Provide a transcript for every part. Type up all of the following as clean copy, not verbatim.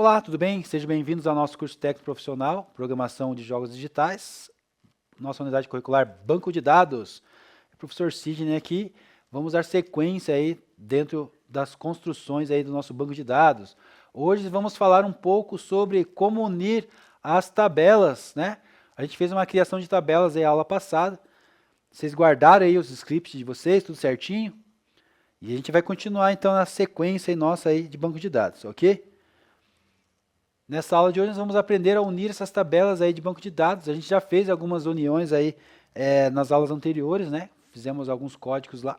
Olá, tudo bem? Sejam bem-vindos ao nosso curso técnico profissional, Programação de Jogos Digitais, nossa unidade curricular Banco de Dados. Professor Sidney aqui, vamos dar sequência aí dentro das construções aí do nosso banco de dados. Hoje vamos falar um pouco sobre como unir as tabelas, né? A gente fez uma criação de tabelas aí na aula passada. Vocês guardaram aí os scripts de vocês, tudo certinho? E a gente vai continuar então na sequência aí nossa aí de banco de dados, ok? Nessa aula de hoje nós vamos aprender a unir essas tabelas aí de banco de dados. A gente já fez algumas uniões aí nas aulas anteriores, né? Fizemos alguns códigos lá.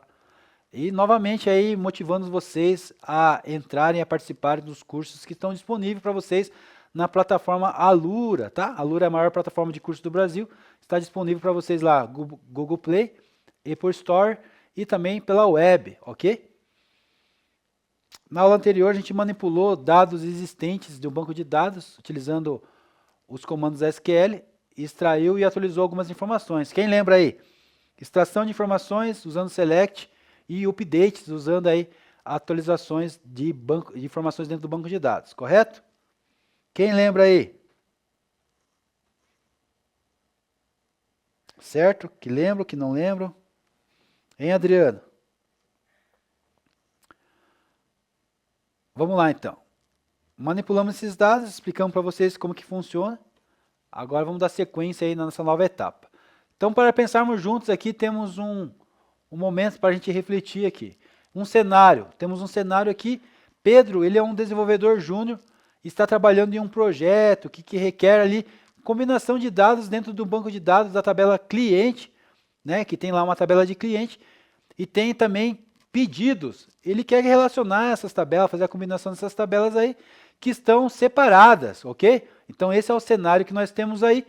E novamente aí motivando vocês a entrarem, a participarem dos cursos que estão disponíveis para vocês na plataforma Alura, tá? Alura é a maior plataforma de curso do Brasil. Está disponível para vocês lá, Google Play, Apple Store e também pela web, ok? Na aula anterior, a gente manipulou dados existentes de um banco de dados, utilizando os comandos SQL, extraiu e atualizou algumas informações. Quem lembra aí? Extração de informações usando select e updates usando aí atualizações de informações dentro do banco de dados, correto? Quem lembra aí? Certo? Que lembram, que não lembram? Hein, Adriano? Vamos lá, então. Manipulamos esses dados, explicamos para vocês como que funciona. Agora vamos dar sequência aí na nossa nova etapa. Então, para pensarmos juntos aqui, temos um momento para a gente refletir aqui. Um cenário. Temos um cenário aqui. Pedro, ele é um desenvolvedor júnior, está trabalhando em um projeto que requer ali combinação de dados dentro do banco de dados da tabela cliente, né, que tem lá uma tabela de cliente, e tem também pedidos. Ele quer relacionar essas tabelas, fazer a combinação dessas tabelas aí, que estão separadas, ok? Então esse é o cenário que nós temos aí.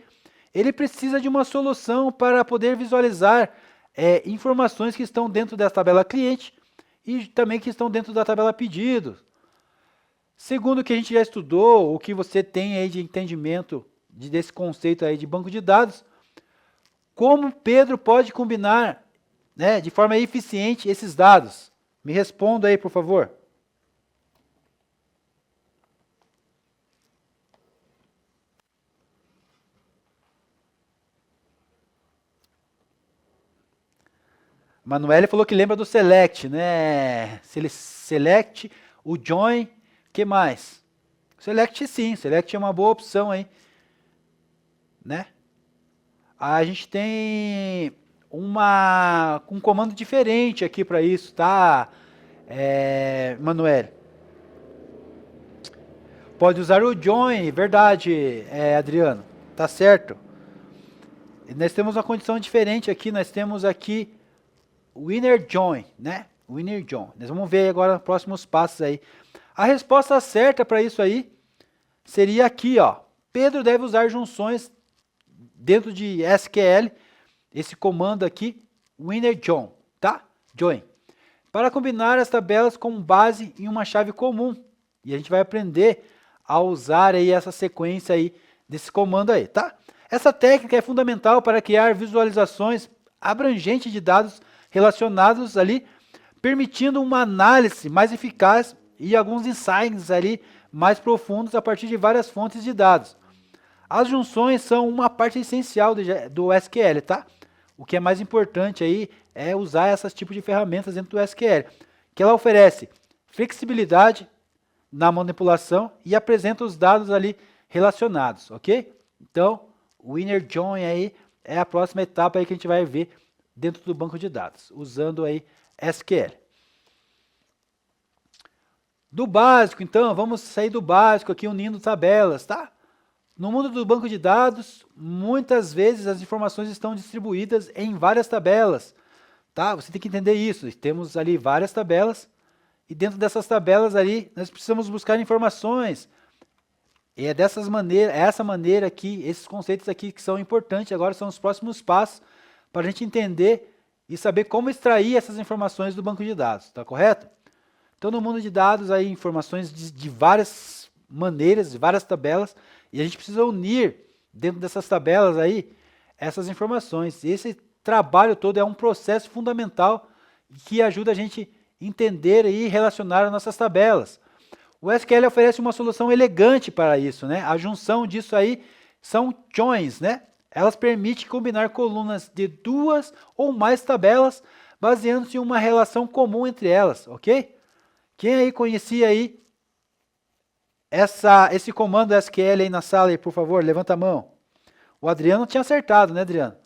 Ele precisa de uma solução para poder visualizar informações que estão dentro da tabela cliente e também que estão dentro da tabela pedidos. Segundo o que a gente já estudou, o que você tem aí de entendimento desse conceito aí de banco de dados, como Pedro pode combinar, né, de forma eficiente esses dados? Me responda aí, por favor. Manuele falou que lembra do select, né? Select, o join, o que mais? Select sim, select é uma boa opção aí, né? A gente tem um comando diferente aqui para isso, tá, Manuel? Pode usar o join, verdade, Adriano, tá certo. E nós temos uma condição diferente aqui, nós temos aqui o inner join, né? O inner join. Nós vamos ver agora os próximos passos aí. A resposta certa para isso aí seria aqui, ó. Pedro deve usar junções dentro de SQL, esse comando aqui, winner join, tá? Join. Para combinar as tabelas com base em uma chave comum. E a gente vai aprender a usar aí essa sequência aí desse comando aí, tá? Essa técnica é fundamental para criar visualizações abrangentes de dados relacionados ali, permitindo uma análise mais eficaz e alguns insights ali mais profundos a partir de várias fontes de dados. As junções são uma parte essencial do SQL, tá? O que é mais importante aí é usar esses tipos de ferramentas dentro do SQL, que ela oferece flexibilidade na manipulação e apresenta os dados ali relacionados, ok? Então, o inner join aí é a próxima etapa aí que a gente vai ver dentro do banco de dados, usando aí SQL. Do básico, então, vamos sair do básico aqui unindo tabelas, tá? No mundo do banco de dados, muitas vezes as informações estão distribuídas em várias tabelas, tá? Você tem que entender isso. Temos ali várias tabelas e dentro dessas tabelas ali nós precisamos buscar informações. E é essa maneira aqui, esses conceitos aqui que são importantes agora são os próximos passos para a gente entender e saber como extrair essas informações do banco de dados, tá correto? Então no mundo de dados aí informações de várias maneiras, de várias tabelas, e a gente precisa unir dentro dessas tabelas aí essas informações. Esse trabalho todo é um processo fundamental que ajuda a gente a entender e relacionar as nossas tabelas. O SQL oferece uma solução elegante para isso, né? A junção disso aí são joins, né? Elas permitem combinar colunas de duas ou mais tabelas, baseando-se em uma relação comum entre elas, ok? Quem aí conhecia aí esse comando SQL aí na sala, aí, por favor, levanta a mão. O Adriano tinha acertado, né, Adriano?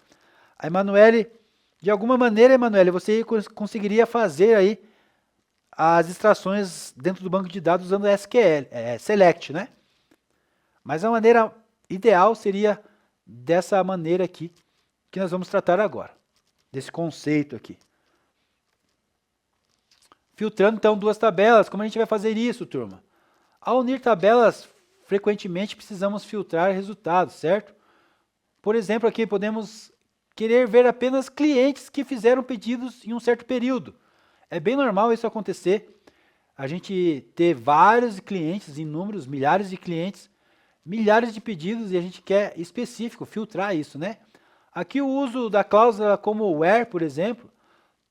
A Emanuele, de alguma maneira, Emanuele, você conseguiria fazer aí as extrações dentro do banco de dados usando SQL, Select, né? Mas a maneira ideal seria dessa maneira aqui, que nós vamos tratar agora, desse conceito aqui. Filtrando, então, duas tabelas. Como a gente vai fazer isso, turma? Ao unir tabelas, frequentemente precisamos filtrar resultados, certo? Por exemplo, aqui podemos querer ver apenas clientes que fizeram pedidos em um certo período. É bem normal isso acontecer. A gente ter vários clientes, inúmeros, milhares de clientes, milhares de pedidos e a gente quer específico, filtrar isso, né? Aqui o uso da cláusula como where, por exemplo,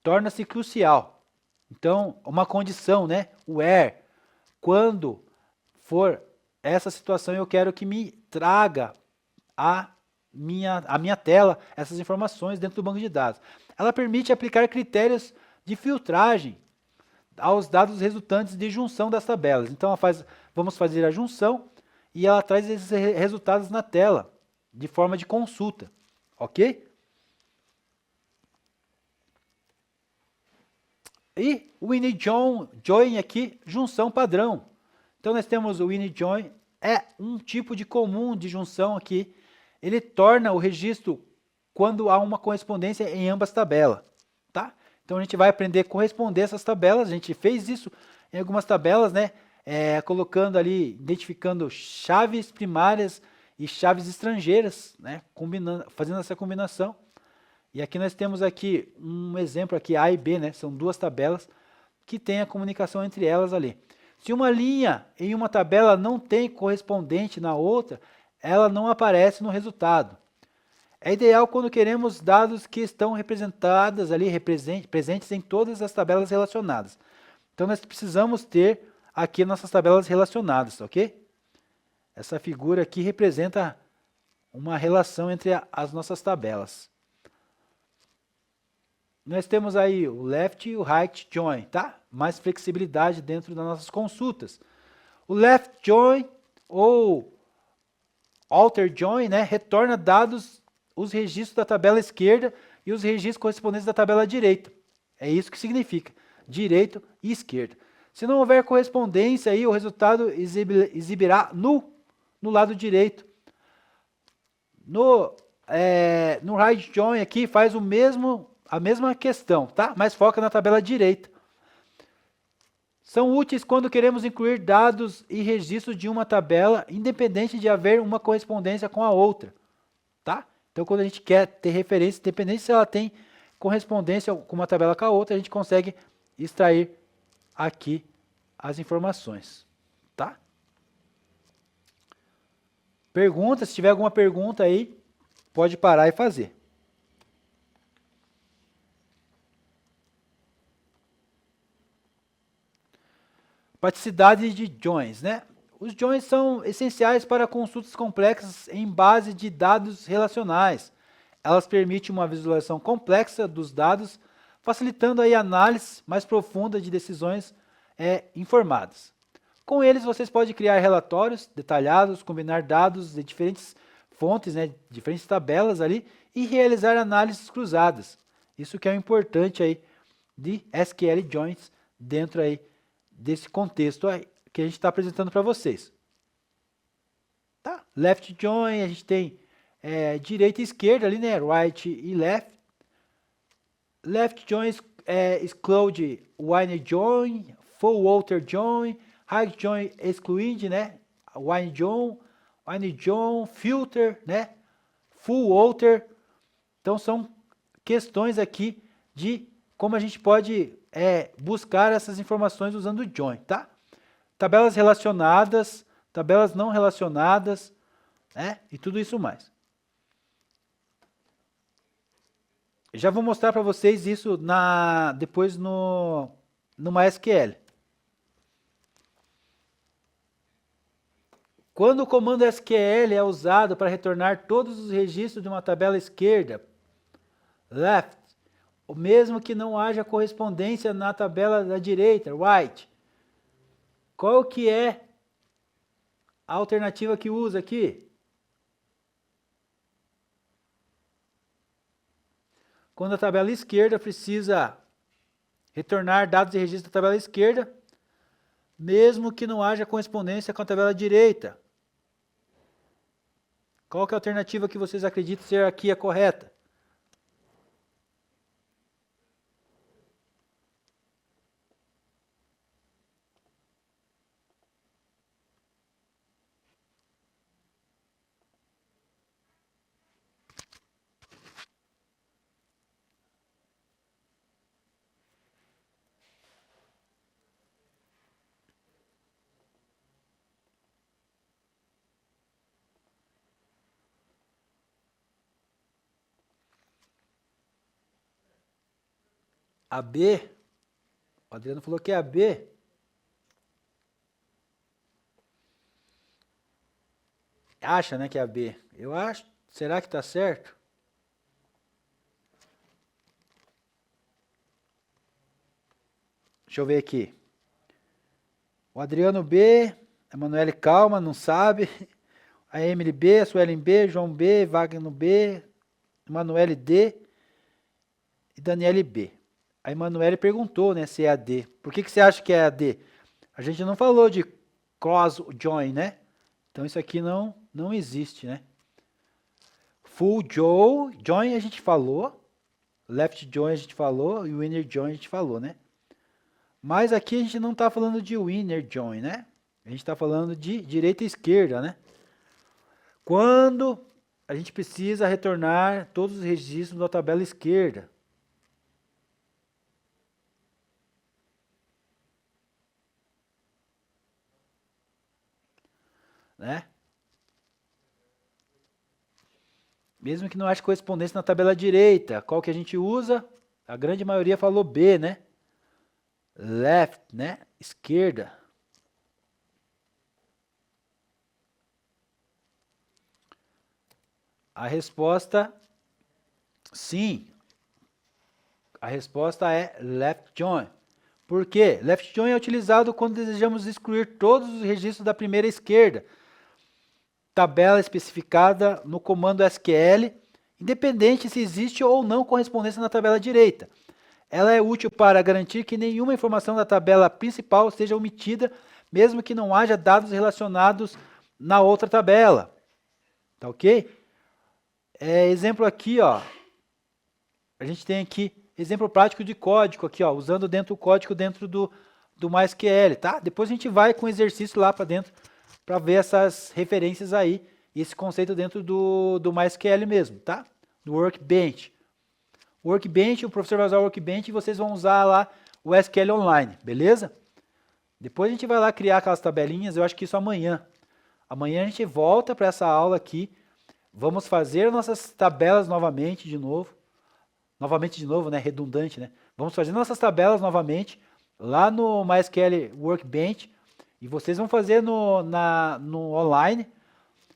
torna-se crucial. Então, uma condição, né? Where, quando for essa situação, eu quero que me traga a minha tela, essas informações dentro do banco de dados. Ela permite aplicar critérios de filtragem aos dados resultantes de junção das tabelas. Então, vamos fazer a junção e ela traz esses resultados na tela, de forma de consulta, ok? E o join aqui, junção padrão. Então, nós temos o join, é um tipo de comum de junção aqui. Ele torna o registro quando há uma correspondência em ambas tabelas, tá? Então, a gente vai aprender a corresponder essas tabelas. A gente fez isso em algumas tabelas, né? Colocando ali, identificando chaves primárias e chaves estrangeiras, né? Fazendo essa combinação. E aqui nós temos aqui um exemplo aqui, A e B, né? São duas tabelas que têm a comunicação entre elas ali. Se uma linha em uma tabela não tem correspondente na outra, ela não aparece no resultado. É ideal quando queremos dados que estão representados ali, presentes em todas as tabelas relacionadas. Então nós precisamos ter aqui nossas tabelas relacionadas, ok? Essa figura aqui representa uma relação entre as nossas tabelas. Nós temos aí o left e o right join, tá? Mais flexibilidade dentro das nossas consultas. O left join ou alter join, né, retorna dados, os registros da tabela esquerda e os registros correspondentes da tabela direita. É isso que significa, direito e esquerda. Se não houver correspondência, aí o resultado exibirá no lado direito. No right join aqui faz a mesma questão, tá? Mas foca na tabela direita. São úteis quando queremos incluir dados e registros de uma tabela, independente de haver uma correspondência com a outra, tá? Então, quando a gente quer ter referência, independente se ela tem correspondência com uma tabela com a outra, a gente consegue extrair aqui as informações, tá? Pergunta, se tiver alguma pergunta aí, pode parar e fazer. Praticidade de joins, né? Os joins são essenciais para consultas complexas em base de dados relacionais. Elas permitem uma visualização complexa dos dados, facilitando a análise mais profunda de decisões informadas. Com eles, vocês podem criar relatórios detalhados, combinar dados de diferentes fontes, né, diferentes tabelas ali, e realizar análises cruzadas. Isso que é o importante aí de SQL Joins dentro aí desse contexto aí que a gente está apresentando para vocês. Tá? Left join, a gente tem direita e esquerda ali, né? Right e left. Left join exclude while join, full outer join, right join exclude, né? While join, filter, né? Full outer. Então são questões aqui de como a gente pode buscar essas informações usando o join, tá? Tabelas relacionadas, tabelas não relacionadas, né? E tudo isso mais. Já vou mostrar para vocês isso depois no MySQL. Quando o comando SQL é usado para retornar todos os registros de uma tabela esquerda, left, o mesmo que não haja correspondência na tabela da direita, right, qual que é a alternativa que usa aqui? Quando a tabela esquerda precisa retornar dados de registro da tabela esquerda, mesmo que não haja correspondência com a tabela direita. Qual que é a alternativa que vocês acreditam ser aqui a correta? A B, o Adriano falou que é a B. Acha, né, que é a B. Eu acho. Será que está certo? Deixa eu ver aqui. O Adriano B, a Emanuele Calma, não sabe. A Emily B, a Suelen B, João B, Wagner B, Emanuele D e Daniele B. A Emanuele perguntou, né, se é a D. Por que você acha que é a D? A gente não falou de cross join, né? Então isso aqui não existe, né? Full join a gente falou, left join a gente falou e winner join a gente falou, né? Mas aqui a gente não está falando de winner join, né? A gente está falando de direita e esquerda, né? Quando a gente precisa retornar todos os registros da tabela esquerda. Né? Mesmo que não ache correspondência na tabela direita, qual que a gente usa? A grande maioria falou B, né? Left, né? Esquerda. A resposta, sim. A resposta é left join. Por quê? Left join é utilizado quando desejamos excluir todos os registros da primeira esquerda. Tabela especificada no comando SQL, independente se existe ou não correspondência na tabela direita. Ela é útil para garantir que nenhuma informação da tabela principal seja omitida, mesmo que não haja dados relacionados na outra tabela. Tá ok? Exemplo aqui, ó. A gente tem aqui exemplo prático de código aqui, ó, usando dentro o código dentro do MySQL, tá? Depois a gente vai com o exercício lá para dentro para ver essas referências aí e esse conceito dentro do MySQL mesmo, tá? Do Workbench. O Workbench, o professor vai usar o Workbench e vocês vão usar lá o SQL Online, beleza? Depois a gente vai lá criar aquelas tabelinhas, eu acho que isso amanhã. Amanhã a gente volta para essa aula aqui, vamos fazer nossas tabelas novamente de novo. Novamente de novo, né? Redundante, né? Vamos fazer nossas tabelas novamente lá no MySQL Workbench e vocês vão fazer no online.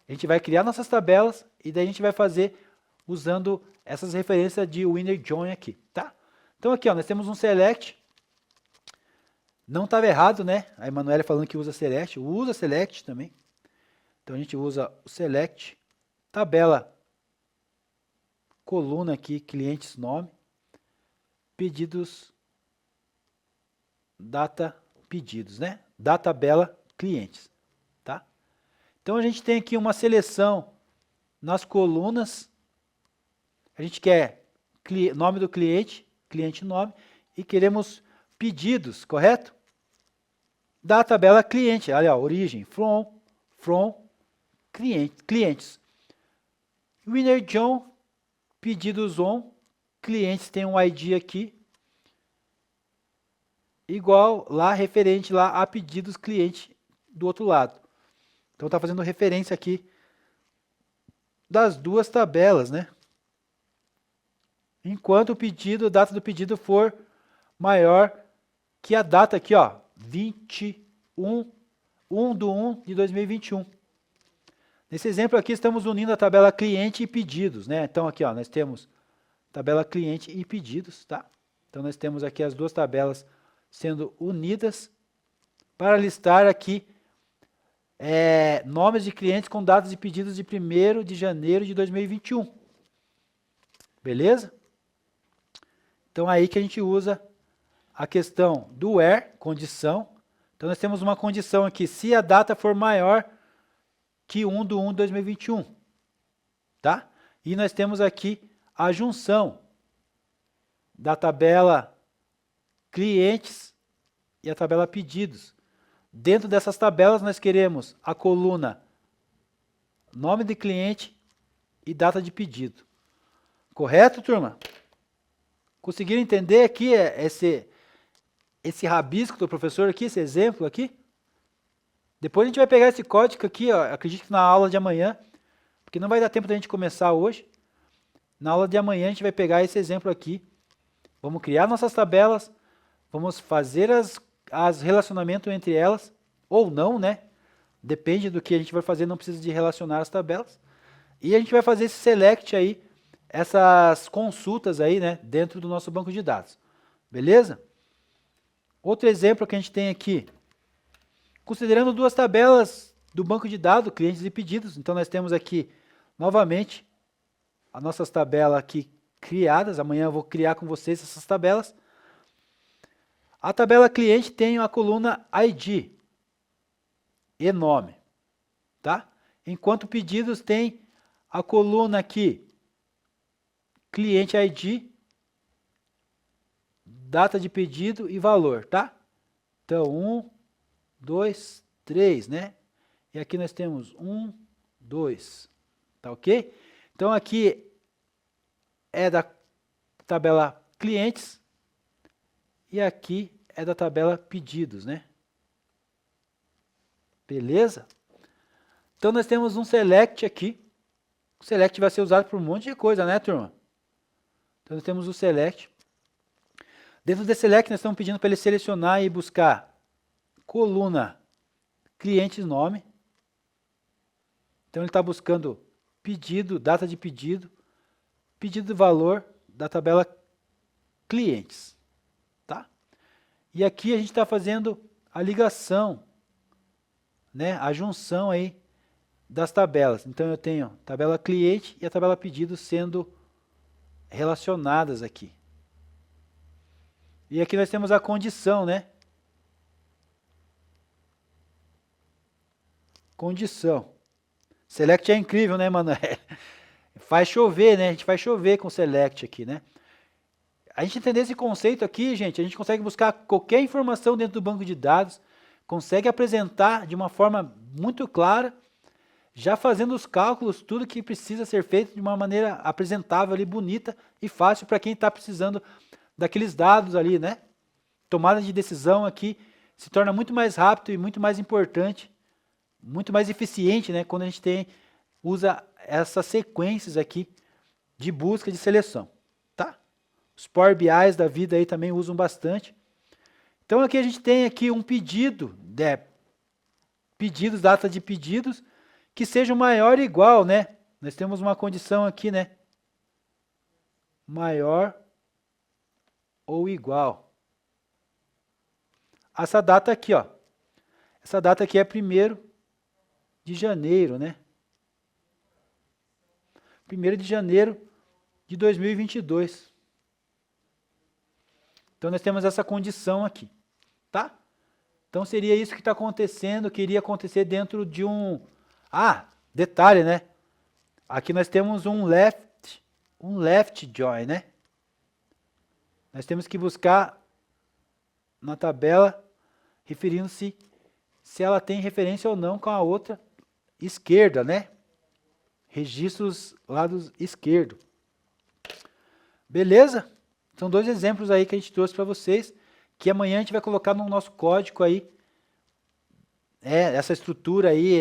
A gente vai criar nossas tabelas e daí a gente vai fazer usando essas referências de winner join aqui, tá? Então aqui, ó, nós temos um select. Não estava errado, né? A Emanuele falando que usa select, usa select também. Então a gente usa o select, tabela, coluna aqui, clientes nome, pedidos, data, pedidos, né? Da tabela clientes, tá? Então a gente tem aqui uma seleção nas colunas. A gente quer nome do cliente, cliente nome, e queremos pedidos, correto? Da tabela cliente, olha, ó, origem, from, clientes. Winner John, pedidos on, clientes tem um ID aqui, igual lá, referente lá a pedidos cliente do outro lado. Então está fazendo referência aqui das duas tabelas, né? Enquanto o pedido, a data do pedido for maior que a data aqui, ó, 21/1 de 2021. Nesse exemplo aqui, estamos unindo a tabela cliente e pedidos, né? Então, aqui, ó, nós temos tabela cliente e pedidos, tá? Então, nós temos aqui as duas tabelas sendo unidas para listar aqui nomes de clientes com datas de pedidos de 1º de janeiro de 2021. Beleza? Então, aí que a gente usa a questão do where, condição. Então, nós temos uma condição aqui, se a data for maior que 1/1/2021, tá? E nós temos aqui a junção da tabela clientes e a tabela pedidos. Dentro dessas tabelas nós queremos a coluna nome de cliente e data de pedido. Correto, turma? Conseguiram entender aqui esse rabisco do professor aqui, esse exemplo aqui? Depois a gente vai pegar esse código aqui, ó, acredito que na aula de amanhã, porque não vai dar tempo da gente começar hoje. Na aula de amanhã a gente vai pegar esse exemplo aqui. Vamos criar nossas tabelas, vamos fazer as relacionamentos entre elas, ou não, né? Depende do que a gente vai fazer, não precisa de relacionar as tabelas. E a gente vai fazer esse select aí, essas consultas aí, né, dentro do nosso banco de dados. Beleza? Outro exemplo que a gente tem aqui, considerando duas tabelas do banco de dados, clientes e pedidos. Então, nós temos aqui, novamente, as nossas tabelas aqui criadas. Amanhã eu vou criar com vocês essas tabelas. A tabela cliente tem a coluna ID e nome, tá? Enquanto pedidos tem a coluna aqui, cliente ID, data de pedido e valor, tá? Então, 1, 2, 3, né? E aqui nós temos 1, 2, tá ok? Então, aqui é da tabela clientes e aqui é da tabela pedidos, né? Beleza? Então, nós temos um select aqui. O select vai ser usado por um monte de coisa, né, turma? Então, nós temos o select. Dentro desse select, nós estamos pedindo para ele selecionar e buscar coluna clientes nome. Então, ele está buscando pedido, data de pedido, pedido de valor da tabela clientes, tá? E aqui a gente está fazendo a ligação, né, a junção aí das tabelas. Então, eu tenho a tabela cliente e a tabela pedido sendo relacionadas aqui. E aqui nós temos a condição, né? Condição. Select é incrível, né, mano? Faz chover, né? A gente faz chover com select aqui, né? A gente entender esse conceito aqui, gente, a gente consegue buscar qualquer informação dentro do banco de dados, consegue apresentar de uma forma muito clara, já fazendo os cálculos, tudo que precisa ser feito de uma maneira apresentável ali, bonita e fácil para quem está precisando daqueles dados ali, né? Tomada de decisão aqui se torna muito mais rápido e muito mais importante, muito mais eficiente, né? Quando a gente usa essas sequências aqui de busca de seleção, tá? Os Power BIs da vida aí também usam bastante. Então aqui a gente tem aqui um pedido, pedidos, data de pedidos, que seja maior ou igual, né? Nós temos uma condição aqui, né? Maior ou igual. Essa data aqui, ó. Essa data aqui é 1º de janeiro, né? 1º de janeiro de 2022. Então, nós temos essa condição aqui, tá? Então, seria isso que está acontecendo, que iria acontecer dentro de um... Ah, detalhe, né? Aqui nós temos um left join, né? Nós temos que buscar na tabela, referindo-se se ela tem referência ou não com a outra esquerda, né? Registros lados esquerdo. Beleza? São dois exemplos aí que a gente trouxe para vocês, que amanhã a gente vai colocar no nosso código aí, essa estrutura aí,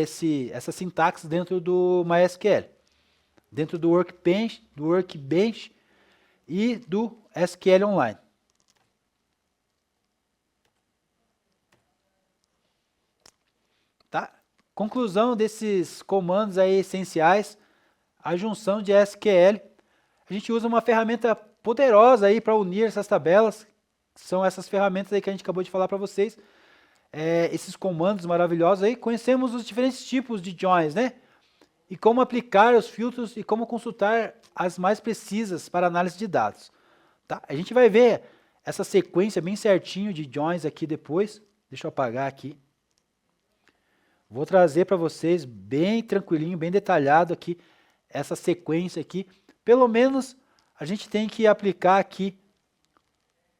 essa sintaxe dentro do MySQL, dentro do Workbench e do SQL Online. Tá? Conclusão desses comandos aí essenciais, a junção de SQL. A gente usa uma ferramenta poderosa aí para unir essas tabelas. São essas ferramentas aí que a gente acabou de falar para vocês. Esses comandos maravilhosos aí. Conhecemos os diferentes tipos de joins, né? E como aplicar os filtros e como consultar as mais precisas para análise de dados. Tá? A gente vai ver essa sequência bem certinho de joins aqui depois. Deixa eu apagar aqui. Vou trazer para vocês bem tranquilinho, bem detalhado aqui, essa sequência aqui. Pelo menos a gente tem que aplicar aqui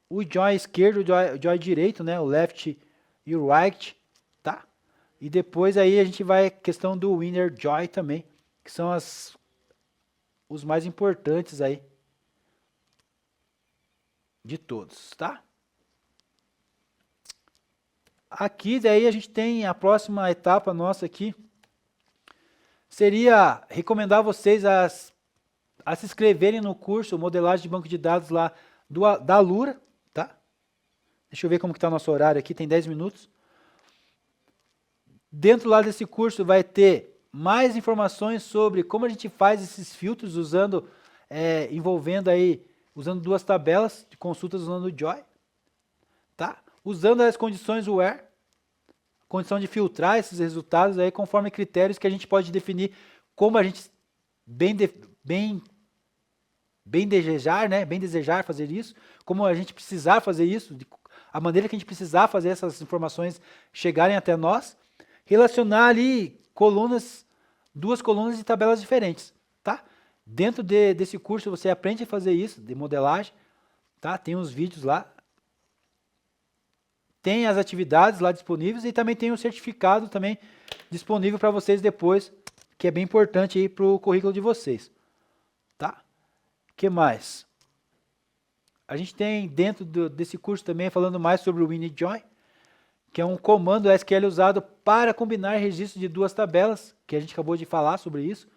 o join esquerdo, o join direito, né? O left e o right, tá? E depois aí a gente vai questão do inner join também, que são os mais importantes aí de todos, tá? Aqui daí a gente tem a próxima etapa nossa aqui, seria recomendar vocês a se inscreverem no curso Modelagem de Banco de Dados lá da Alura, tá? Deixa eu ver como que está o nosso horário aqui, tem 10 minutos. Dentro lá desse curso vai ter mais informações sobre como a gente faz esses filtros usando, usando duas tabelas de consultas usando o join, tá? Usando as condições where, condição de filtrar esses resultados aí conforme critérios que a gente pode definir como a gente bem desejar, né? Bem desejar fazer isso, como a gente precisar fazer isso, a maneira que a gente precisar fazer essas informações chegarem até nós, relacionar ali duas colunas de tabelas diferentes, tá? Dentro desse curso você aprende a fazer isso, de modelagem, tá? Tem uns vídeos lá, tem as atividades lá disponíveis e também tem o certificado também disponível para vocês depois, que é bem importante aí para o currículo de vocês, tá? O que mais? A gente tem dentro desse curso também falando mais sobre o init join, que é um comando SQL usado para combinar registros de duas tabelas, que a gente acabou de falar sobre isso,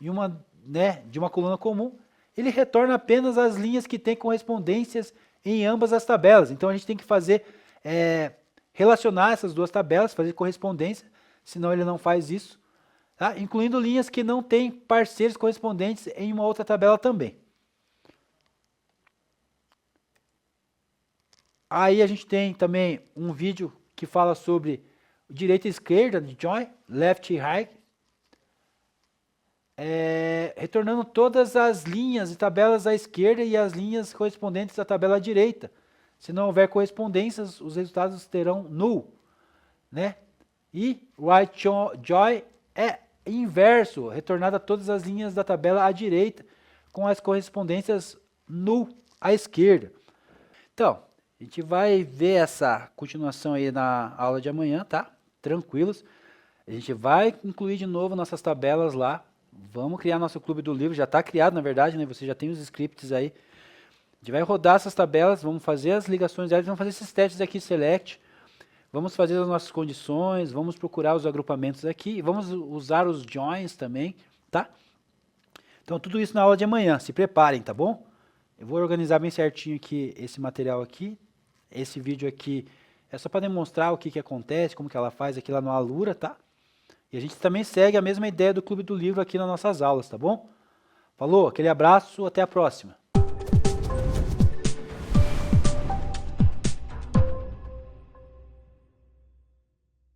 e de uma coluna comum. Ele retorna apenas as linhas que têm correspondências em ambas as tabelas. Então a gente tem que fazer relacionar essas duas tabelas, fazer correspondência, senão ele não faz isso, tá? Incluindo linhas que não têm parceiros correspondentes em uma outra tabela também. Aí a gente tem também um vídeo que fala sobre direita e esquerda de join, left e right, retornando todas as linhas e tabelas à esquerda e as linhas correspondentes à tabela à direita. Se não houver correspondências, os resultados terão null, né? E right join é inverso, retornada todas as linhas da tabela à direita, com as correspondências null à esquerda. Então, a gente vai ver essa continuação aí na aula de amanhã, tá? Tranquilos. A gente vai incluir de novo nossas tabelas lá. Vamos criar nosso clube do livro. Já está criado, na verdade, né? Você já tem os scripts aí. A gente vai rodar essas tabelas, vamos fazer as ligações delas, vamos fazer esses testes aqui, select. Vamos fazer as nossas condições, vamos procurar os agrupamentos aqui. Vamos usar os joins também, tá? Então, tudo isso na aula de amanhã. Se preparem, tá bom? Eu vou organizar bem certinho aqui esse material aqui. Esse vídeo aqui é só para demonstrar o que acontece, como que ela faz aqui lá no Alura, tá? E a gente também segue a mesma ideia do Clube do Livro aqui nas nossas aulas, tá bom? Falou, aquele abraço, até a próxima.